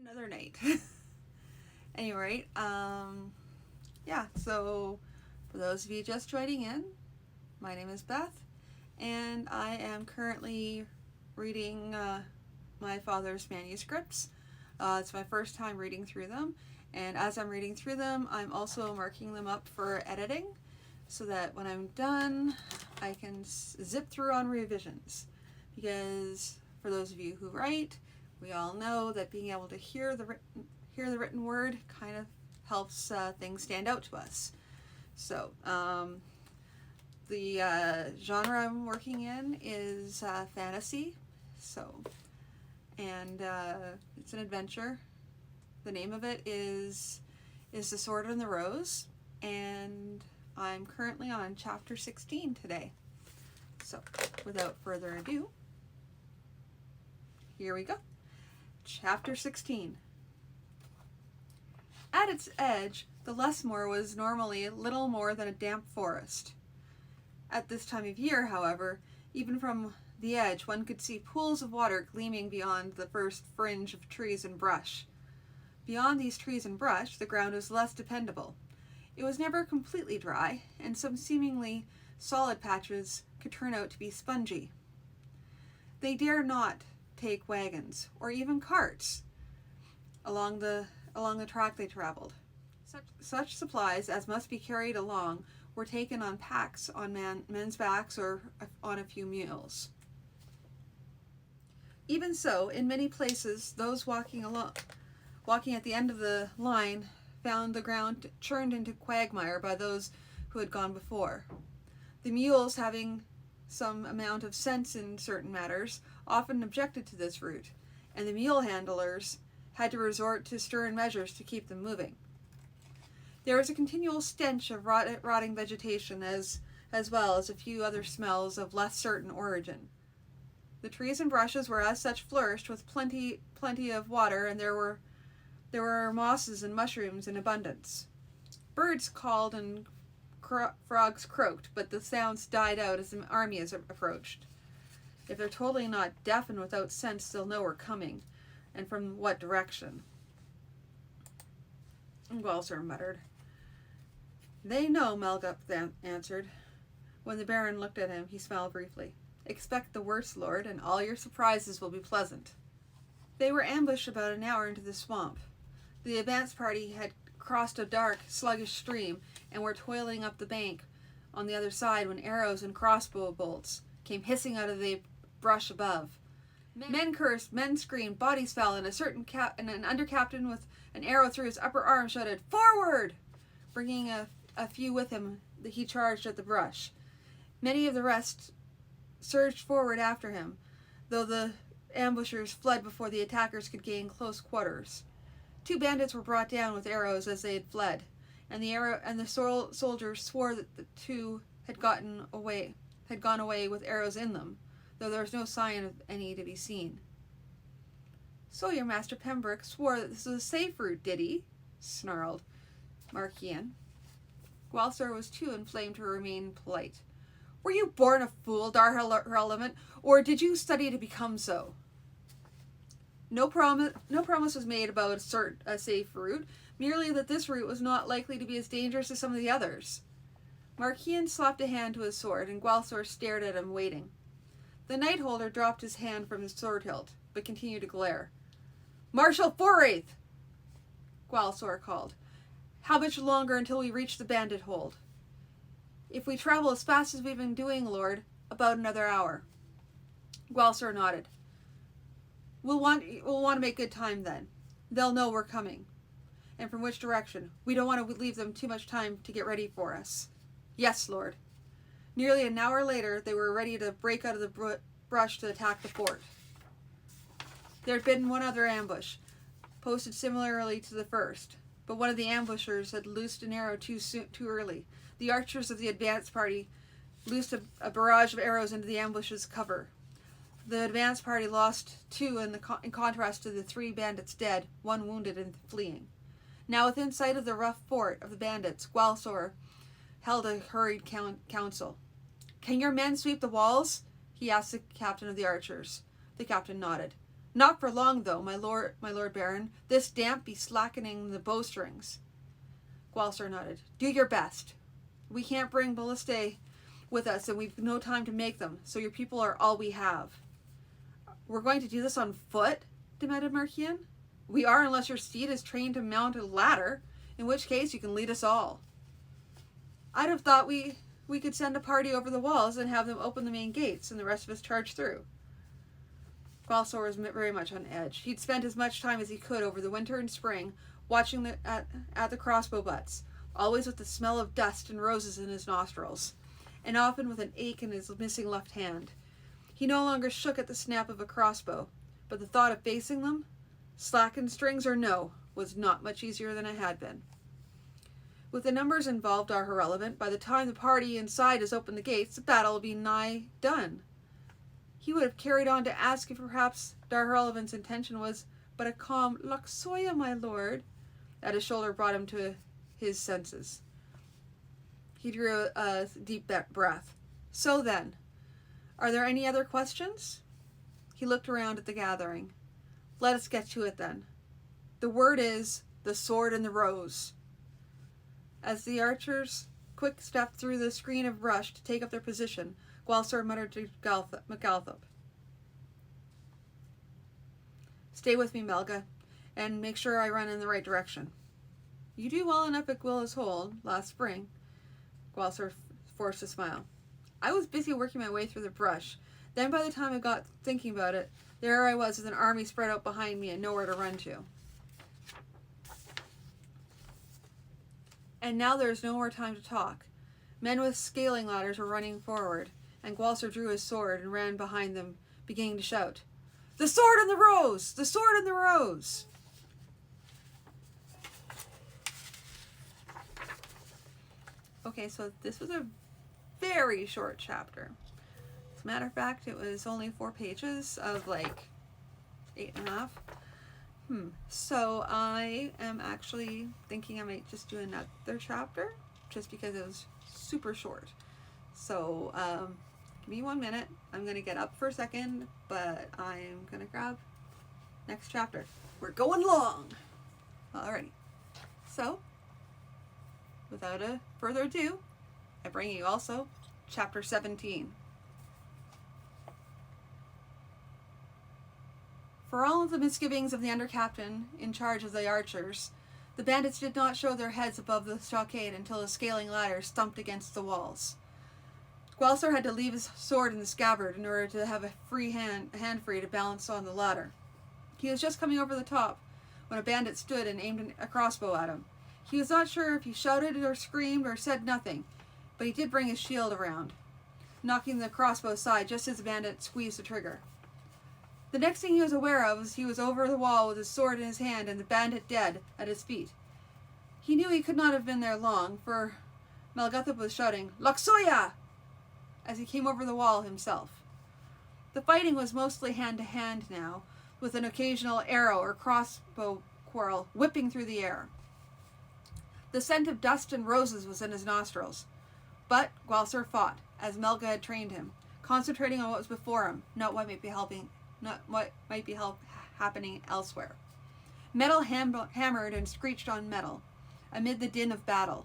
Another night. Anyway, yeah, so for those of you just joining in, my name is Beth, and I am currently reading my father's manuscripts. It's my first time reading through them, and as I'm reading through them, I'm also marking them up for editing so that when I'm done, I can zip through on revisions. Because for those of you who write, we all know that being able to hear the written word kind of helps things stand out to us. So the genre I'm working in is fantasy. And it's an adventure. The name of it is The Sword and the Rose, and I'm currently on chapter 16 today. So without further ado, here we go. Chapter 16. At its edge, the Lesmore was normally little more than a damp forest. At this time of year, however, even from the edge, one could see pools of water gleaming beyond the first fringe of trees and brush. Beyond these trees and brush, the ground was less dependable. It was never completely dry, and some seemingly solid patches could turn out to be spongy. They dare not take wagons, or even carts, along the track they traveled. Such supplies as must be carried along were taken on packs on men's backs or on a few mules. Even so, in many places, those walking at the end of the line found the ground churned into quagmire by those who had gone before. The mules, having some amount of sense in certain matters, often objected to this route, and the mule handlers had to resort to stern measures to keep them moving. There was a continual stench of rotting vegetation as well as a few other smells of less certain origin. The trees and brushes were as such flourished with plenty of water, and there were mosses and mushrooms in abundance. Birds called and frogs croaked, but the sounds died out as the army approached. If they're totally not deaf and without sense, they'll know we're coming, and from what direction. Gwalsor muttered. They know, Melgup answered. When the Baron looked at him, he smiled briefly. Expect the worst, Lord, and all your surprises will be pleasant. They were ambushed about an hour into the swamp. The advance party had crossed a dark, sluggish stream and were toiling up the bank on the other side when arrows and crossbow bolts came hissing out of the brush above. Men cursed, men screamed, bodies fell, and an under-captain with an arrow through his upper arm shouted, "Forward!" Bringing a few with him, he charged at the brush. Many of the rest surged forward after him, though the ambushers fled before the attackers could gain close quarters. 2 bandits were brought down with arrows as they had fled, and the soldiers swore that the 2 had gone away with arrows in them, though there was no sign of any to be seen. So your Master Pembroke swore that this was a safe route, did he? Snarled Marquian. Gwalsor was too inflamed to remain polite. Were you born a fool, Dar Relevant, or did you study to become so? No promise was made about a safe route, merely that this route was not likely to be as dangerous as some of the others. Marquian slapped a hand to his sword, and Gwalsor stared at him, waiting. The knight holder dropped his hand from his sword hilt, but continued to glare. Marshal Foraith! Gwalsor called. How much longer until we reach the bandit hold? If we travel as fast as we've been doing, Lord, about another hour. Gwalsor nodded. We'll want to make good time then. They'll know we're coming. And from which direction? We don't want to leave them too much time to get ready for us. Yes, Lord. Nearly an hour later, they were ready to break out of the brush to attack the fort. There had been one other ambush, posted similarly to the first, but one of the ambushers had loosed an arrow too early. The archers of the advance party loosed a barrage of arrows into the ambush's cover. The advance party lost 2 in contrast to the 3 bandits dead, 1 wounded and fleeing. Now within sight of the rough fort of the bandits, Gwalsor held a hurried council. Can your men sweep the walls? He asked the captain of the archers. The captain nodded. Not for long, though, my lord Baron. This damp be slackening the bowstrings. Gwahlsor nodded. Do your best. We can't bring ballistae with us, and we've no time to make them, so your people are all we have. We're going to do this on foot? Demanded Markian. We are, unless your steed is trained to mount a ladder, in which case you can lead us all. I'd have thought we could send a party over the walls and have them open the main gates, and the rest of us charge through. Gwahlsor was very much on edge. He'd spent as much time as he could over the winter and spring watching at the crossbow butts, always with the smell of dust and roses in his nostrils, and often with an ache in his missing left hand. He no longer shook at the snap of a crossbow, but the thought of facing them, slackened strings or no, was not much easier than it had been. With the numbers involved are irrelevant, by the time the party inside has opened the gates, the battle will be nigh done. He would have carried on to ask if perhaps Darrellevant's intention was but a calm "Loxoya, my lord," at his shoulder brought him to his senses. He drew a deep breath. So then, are there any other questions? He looked around at the gathering. Let us get to it then. The word is the sword and the rose. As the archers quick stepped through the screen of brush to take up their position, Gwahlsor muttered to McAlthop. Stay with me, Melga, and make sure I run in the right direction. You do well enough at Gwilla's Hold last spring. Gwahlsor forced a smile. I was busy working my way through the brush. Then by the time I got thinking about it, there I was with an army spread out behind me and nowhere to run to. And now there is no more time to talk. Men with scaling ladders were running forward, and Gwahlsor drew his sword and ran behind them, beginning to shout, "The sword and the rose! The sword and the rose!" Okay, so this was a very short chapter. As a matter of fact, it was only 4 pages of like 8.5. So I am actually thinking I might just do another chapter, just because it was super short. So give me 1 minute. I'm gonna get up for a second, but I'm gonna grab next chapter. We're going long. Alrighty. So without a further ado, I bring you also chapter 17. For all of the misgivings of the under-captain in charge of the archers, the bandits did not show their heads above the stockade until the scaling ladders thumped against the walls. Gwahlsor had to leave his sword in the scabbard in order to have a hand free to balance on the ladder. He was just coming over the top when a bandit stood and aimed a crossbow at him. He was not sure if he shouted or screamed or said nothing, but he did bring his shield around, knocking the crossbow aside just as the bandit squeezed the trigger. The next thing he was aware of was he was over the wall with his sword in his hand and the bandit dead at his feet. He knew he could not have been there long, for Melguthop was shouting, "Loxoya!" as he came over the wall himself. The fighting was mostly hand-to-hand now, with an occasional arrow or crossbow quarrel whipping through the air. The scent of dust and roses was in his nostrils. But Gwahlsor fought, as Melga had trained him, concentrating on what was before him, not what might be happening elsewhere. Metal hammered and screeched on metal, amid the din of battle.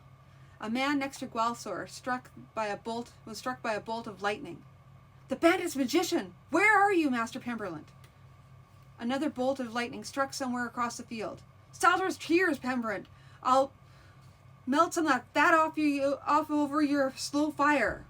A man next to Gwahlsor was struck by a bolt of lightning. "The bandit's magician! Where are you, Master Pemberland?" Another bolt of lightning struck somewhere across the field. "Salter's tears, Pemberland! I'll melt some of that fat off over your slow fire."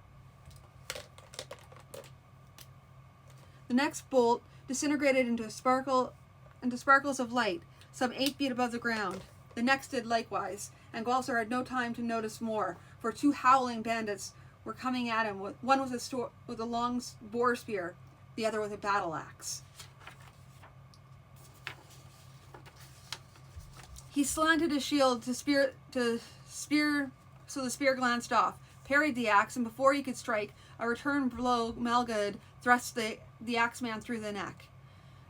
The next bolt disintegrated into sparkles of light, some 8 feet above the ground. The next did likewise, and Gwahlsor had no time to notice more, for 2 howling bandits were coming at him, one with a long boar spear, the other with a battle axe. He slanted his shield so the spear glanced off, parried the axe, and before he could strike, a return blow Melga thrust the axeman through the neck.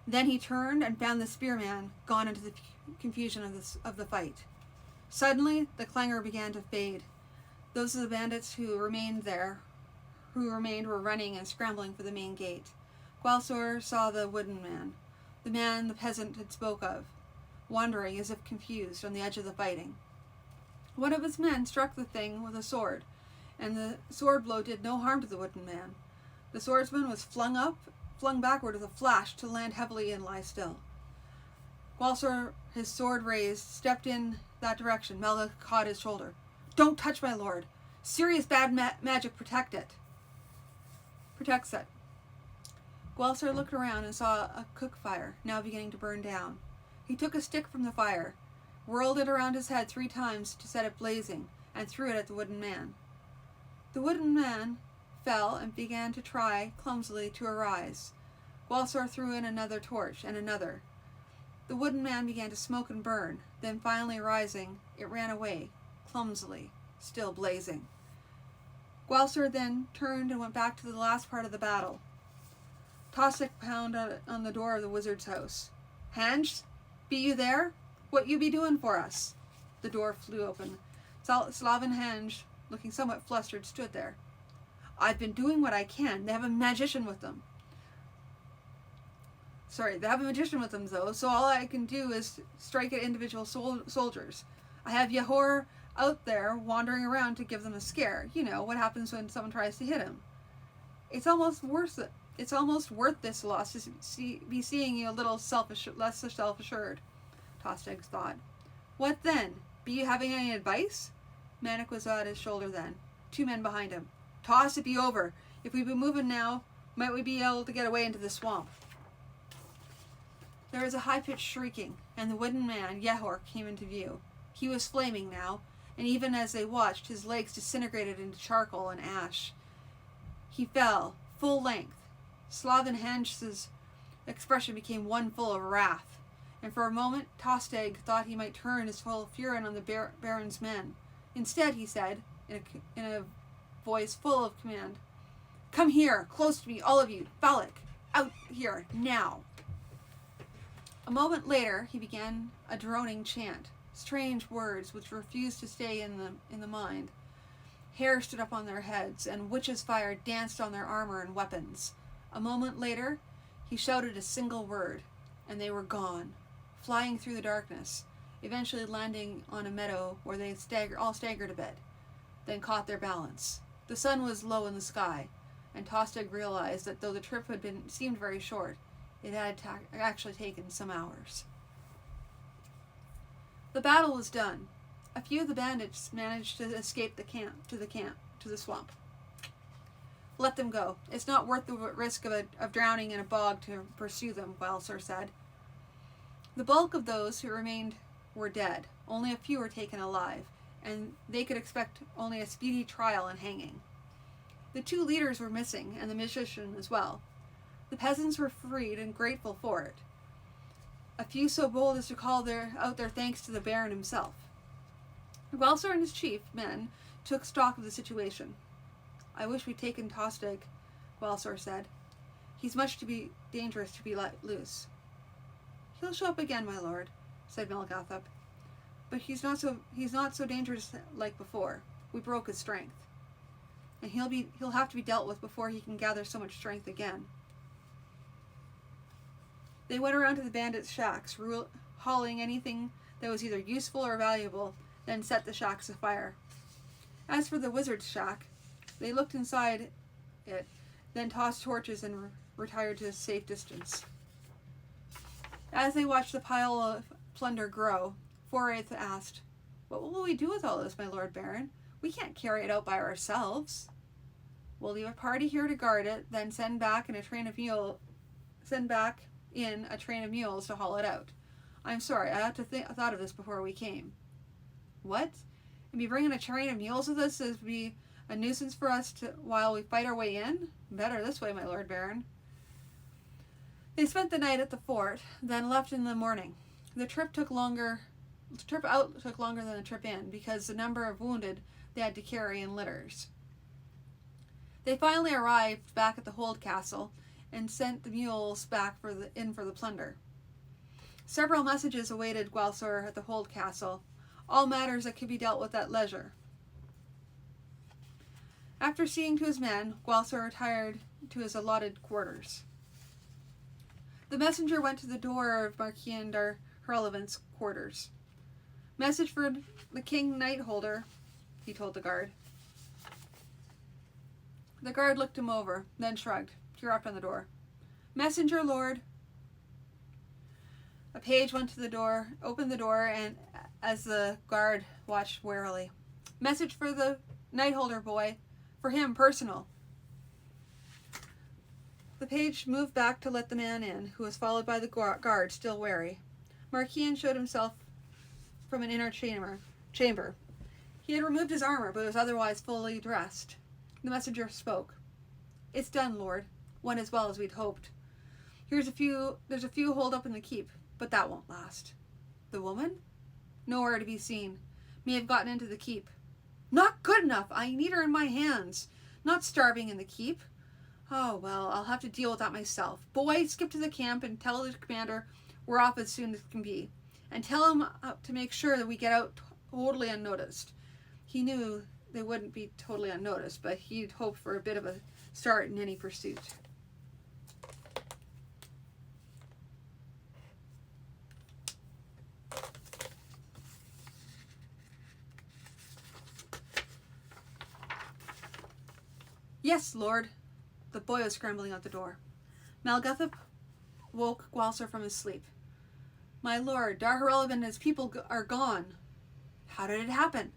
Then he turned and found the spearman gone into the confusion of the fight. Suddenly, the clangor began to fade. Those of the bandits who remained were running and scrambling for the main gate. Gwahlsor saw the wooden man. the man the peasant had spoke of, wandering as if confused on the edge of the fighting. One of his men struck the thing with a sword, and the sword blow did no harm to the wooden man. The swordsman was flung backward with a flash to land heavily and lie still. Gwalsor, his sword raised, stepped in that direction. Melga caught his shoulder. "Don't touch my lord. Serious bad magic protects it. Gwalsor looked around and saw a cook fire, now beginning to burn down. He took a stick from the fire, whirled it around his head 3 times to set it blazing, and threw it at the wooden man. The wooden man fell and began to try, clumsily, to arise. Gwalsor threw in another torch, and another. The wooden man began to smoke and burn, then finally rising, it ran away, clumsily, still blazing. Gwalsor then turned and went back to the last part of the battle. Tostig pounded on the door of the wizard's house. "Hanj, be you there? What you be doing for us?" The door flew open. Slavin Hanj, looking somewhat flustered, stood there. "I've been doing what I can. They have a magician with them. They have a magician with them, though, so all I can do is strike at individual soldiers. I have Yahor out there wandering around to give them a scare. You know, what happens when someone tries to hit him. It's almost worth this loss to be seeing you a little less self-assured," Tostig thought. "What then? Be you having any advice?" Manik was at his shoulder then. 2 men behind him. "Toss it be over. If we be moving now, might we be able to get away into the swamp?" There was a high-pitched shrieking, and the wooden man, Yahor, came into view. He was flaming now, and even as they watched, his legs disintegrated into charcoal and ash. He fell, full length. Slavin Hanj's expression became one full of wrath, and for a moment Tostig thought he might turn his full fury on the Baron's men. Instead, he said, in a voice full of command, "Come here, close to me, all of you. Balak, out here, now." A moment later, he began a droning chant, strange words which refused to stay in the mind. Hair stood up on their heads, and witch's fire danced on their armor and weapons. A moment later, he shouted a single word, and they were gone, flying through the darkness, eventually landing on a meadow where they all staggered a bit, then caught their balance. The sun was low in the sky, and Tostig realized that though the trip seemed very short, it had actually taken some hours. The battle was done. A few of the bandits managed to escape to the swamp. "Let them go. It's not worth the risk of drowning in a bog to pursue them," Gwalsor said. The bulk of those who remained were dead. Only a few were taken alive, and they could expect only a speedy trial and hanging. The 2 leaders were missing, and the magician as well. The peasants were freed and grateful for it. A few so bold as to call out their thanks to the Baron himself. Gwalsor and his chief men took stock of the situation. "I wish we'd taken Tostig," Gwalsor said. "He's much too dangerous to be let loose." "He'll show up again, my lord," said Melgathop. "But he's not so dangerous like before. We broke his strength. And he'll have to be dealt with before he can gather so much strength again." They went around to the bandits' shacks, hauling anything that was either useful or valuable, then set the shacks afire. As for the wizard's shack, they looked inside it, then tossed torches and retired to a safe distance. As they watched the pile of plunder grow, Foraith asked, "What will we do with all this, my lord Baron? We can't carry it out by ourselves." "We'll leave a party here to guard it, then send back in a train of mules to haul it out. I'm sorry, I had to thought of this before we came." "What? And be bringing a train of mules with us to be a nuisance for us while we fight our way in? Better this way, my lord Baron." They spent the night at the fort, then left in the morning. The trip out took longer than the trip in, because the number of wounded they had to carry in litters. They finally arrived back at the Hold Castle and sent the mules back for the plunder. Several messages awaited Gwalsor at the Hold Castle, all matters that could be dealt with at leisure. After seeing to his men, Gwalsor retired to his allotted quarters. The messenger went to the door of Marquis and Darherlevant's quarters. Message for the King Knightholder, he told the guard. The guard looked him over, then shrugged. He rapped on the door. Messenger, lord. A page went to the door, opened the door, and as the guard watched warily. Message for the Knightholder boy. For him, personal. The page moved back to let the man in, who was followed by the guard, still wary. Marquis showed himself from an inner chamber. He had removed his armor, but was otherwise fully dressed. The messenger spoke. It's done, lord. Went as well as we'd hoped. There's a few holed up in the keep, but that won't last. The woman? Nowhere to be seen. May have gotten into the keep. Not good enough. I need her in my hands. Not starving in the keep. Oh, well, I'll have to deal with that myself. Boy, skip to the camp and tell the commander we're off as soon as can be. And tell him to make sure that we get out totally unnoticed. He knew they wouldn't be totally unnoticed, but he'd hoped for a bit of a start in any pursuit. Yes, lord. The boy was scrambling out the door. Malguthop woke Gwalser from his sleep. My lord, Darherlevant and his people are gone. How did it happen?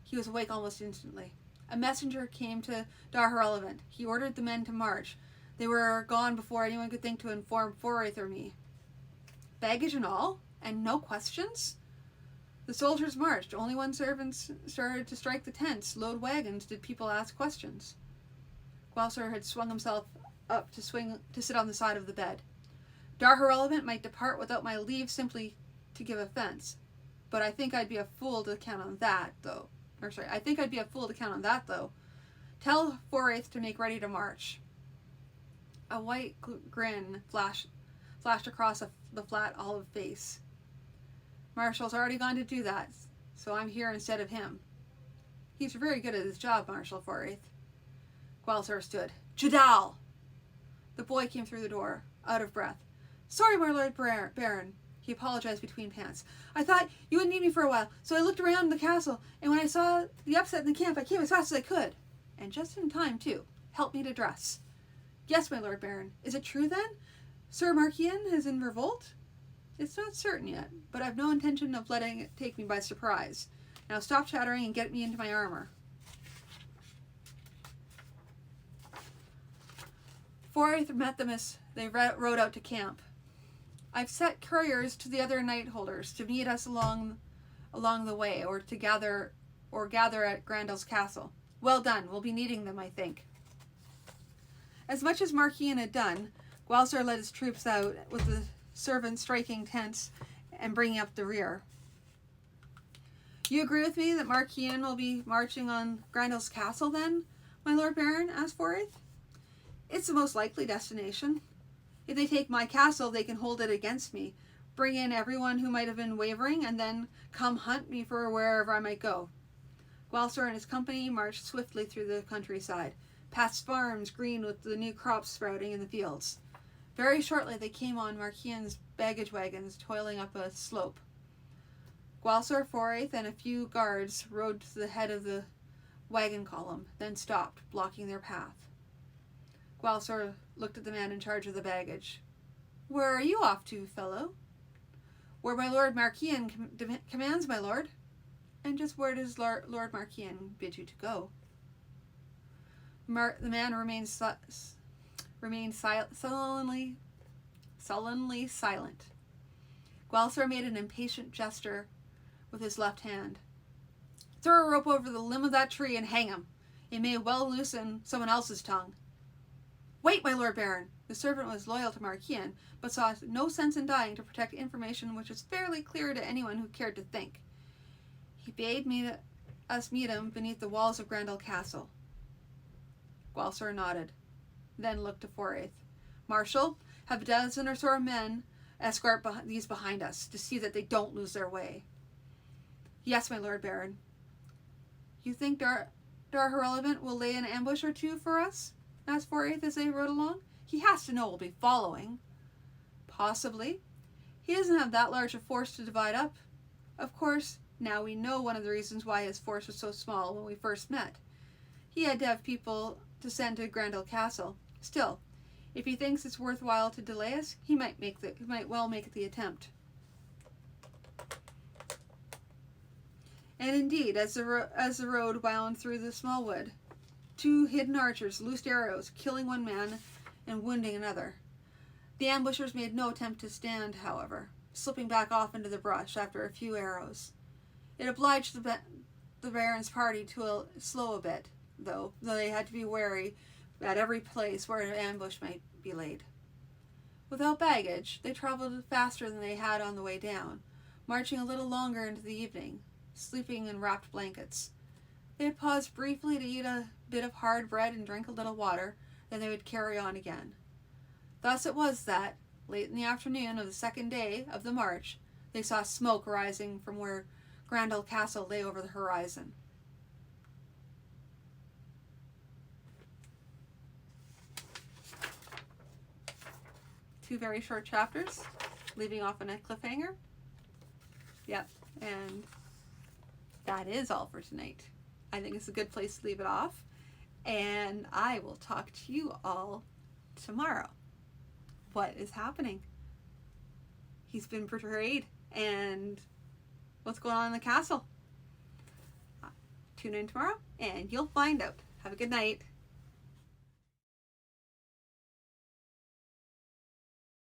He was awake almost instantly. A messenger came to Darherlevant. He ordered the men to march. They were gone before anyone could think to inform Forraith or me. Baggage and all? And no questions? The soldiers marched. Only when servants started to strike the tents, load wagons, did people ask questions. Gwalser had swung himself up to sit on the side of the bed. Darherlevant might depart without my leave simply to give offense. But I think I'd be a fool to count on that, though. Tell Forraith to make ready to march. A white grin flashed across the flat olive face. Marshall's already gone to do that, so I'm here instead of him. He's very good at his job, Marshal Forraith. Gwalser stood. Jadal! The boy came through the door, out of breath. Sorry, my lord Baron. He apologized between pants. I thought you wouldn't need me for a while, so I looked around the castle, and when I saw the upset in the camp, I came as fast as I could. And just in time, too. Helped me to dress. Yes, my lord Baron. Is it true, then? Sir Marquian is in revolt? It's not certain yet, but I've no intention of letting it take me by surprise. Now stop chattering and get me into my armor. Forraith met them as they rode out to camp. I've set couriers to the other Knightholders to meet us along the way, or gather at Grandel's castle. Well done. We'll be needing them, I think. As much as Marquian had done, Gwalser led his troops out, with the servants striking tents and bringing up the rear. You agree with me that Marquian will be marching on Grandel's castle, then, my lord Baron? Asked Forraith. It's the most likely destination. If they take my castle, they can hold it against me, bring in everyone who might have been wavering, and then come hunt me for wherever I might go. Gwalser and his company marched swiftly through the countryside, past farms green with the new crops sprouting in the fields. Very shortly they came on Marquian's baggage wagons toiling up a slope. Gwalser, Forraith, and a few guards rode to the head of the wagon column, then stopped, blocking their path. Gwalser looked at the man in charge of the baggage. Where are you off to, fellow? Where my lord Marquian commands, my lord. And just where does Lord Marquian bid you to go? The man remained sullenly silent. Gwalser made an impatient gesture with his left hand. Throw a rope over the limb of that tree and hang him. It may well loosen someone else's tongue. Wait, my lord Baron. The servant was loyal to Marquian, but saw no sense in dying to protect information which was fairly clear to anyone who cared to think. He bade us meet him beneath the walls of Grendel Castle. Gwalser nodded, then looked to Forraith. Marshal, have a dozen or so men escort these behind us, to see that they don't lose their way. Yes, my lord Baron. You think Darherlevant will lay an ambush or two for us? Asked Forraith as they rode along. He has to know we'll be following. Possibly. He doesn't have that large a force to divide up. Of course, now we know one of the reasons why his force was so small when we first met. He had to have people to send to Grendel Castle. Still, if he thinks it's worthwhile to delay us, he might well make the attempt. And indeed, as the road wound through the small wood, 2 hidden archers loosed arrows, killing one man and wounding another. The ambushers made no attempt to stand, however, slipping back off into the brush after a few arrows. It obliged the Baron's party to slow a bit, though they had to be wary at every place where an ambush might be laid. Without baggage, they traveled faster than they had on the way down, marching a little longer into the evening, sleeping in wrapped blankets. They had paused briefly to eat a bit of hard bread and drink a little water, then they would carry on again. Thus it was that, late in the afternoon of the second day of the march, they saw smoke rising from where Grendel Castle lay over the horizon. Two very short chapters, leaving off on a cliffhanger. Yep, and that is all for tonight. I think it's a good place to leave it off, and I will talk to you all tomorrow. What is happening? He's been betrayed, and what's going on in the castle? Tune in tomorrow, and you'll find out. Have a good night.